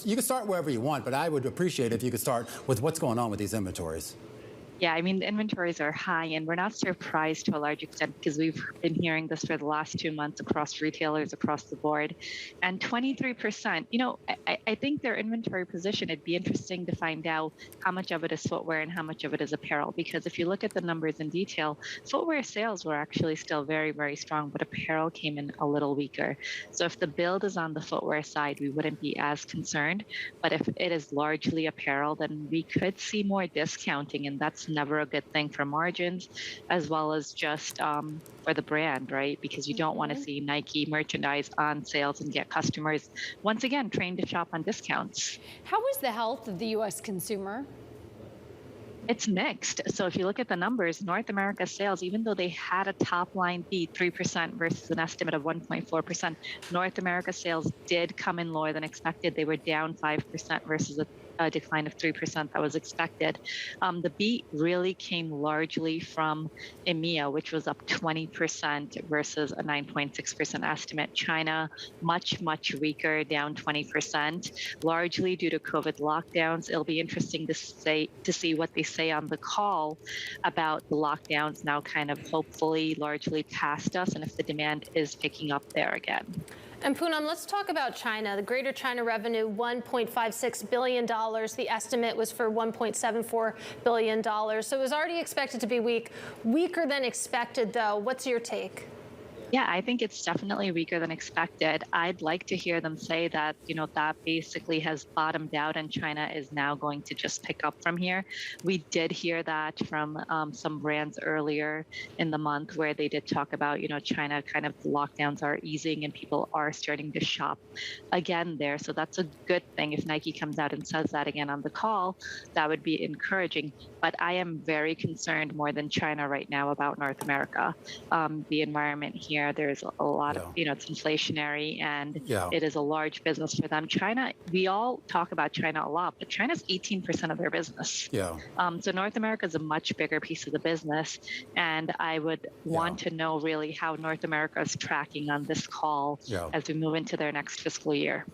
You can start wherever you want, but I would appreciate if you could start with what's going on with these inventories. Yeah, I mean, the inventories are high, and we're not surprised to a large extent because we've been hearing this for the last 2 months across retailers across the board. And 23%, I think their inventory position, it'd be interesting to find out how much of it is footwear and how much of it is apparel. Because if you look at the numbers in detail, footwear sales were actually still very, very strong, but apparel came in a little weaker. So if the build is on the footwear side, we wouldn't be as concerned. But if it is largely apparel, then we could see more discounting, and that's never a good thing for margins as well as just for the brand, right? Because you don't want to see Nike merchandise on sales and get customers once again trained to shop on discounts. How is the health of the U.S. consumer? It's mixed. So if you look at the numbers, North America sales, even though they had a top line beat 3% versus an estimate of 1.4%, North America sales did come in lower than expected. They were down 5% versus a decline of 3% that was expected. The beat really came largely from EMEA, which was up 20% versus a 9.6% estimate. China, much, much weaker, down 20%, largely due to COVID lockdowns. It'll be interesting to see what they say on the call about the lockdowns now kind of hopefully largely past us and if the demand is picking up there again. And Poonam, let's talk about China. The Greater China revenue, $1.56 billion. The estimate was for $1.74 billion. So it was already expected to be weak. Weaker than expected, though. What's your take? Yeah, I think it's definitely weaker than expected. I'd like to hear them say that, that basically has bottomed out and China is now going to just pick up from here. We did hear that from some brands earlier in the month where they did talk about, China kind of the lockdowns are easing and people are starting to shop again there. So that's a good thing. If Nike comes out and says that again on the call, that would be encouraging. But I am very concerned more than China right now about North America. The environment here, there's a lot of, it's inflationary and it is a large business for them. China, we all talk about China a lot, but China's 18% of their business. So North America is a much bigger piece of the business. And I would want to know really how North America is tracking on this call as we move into their next fiscal year.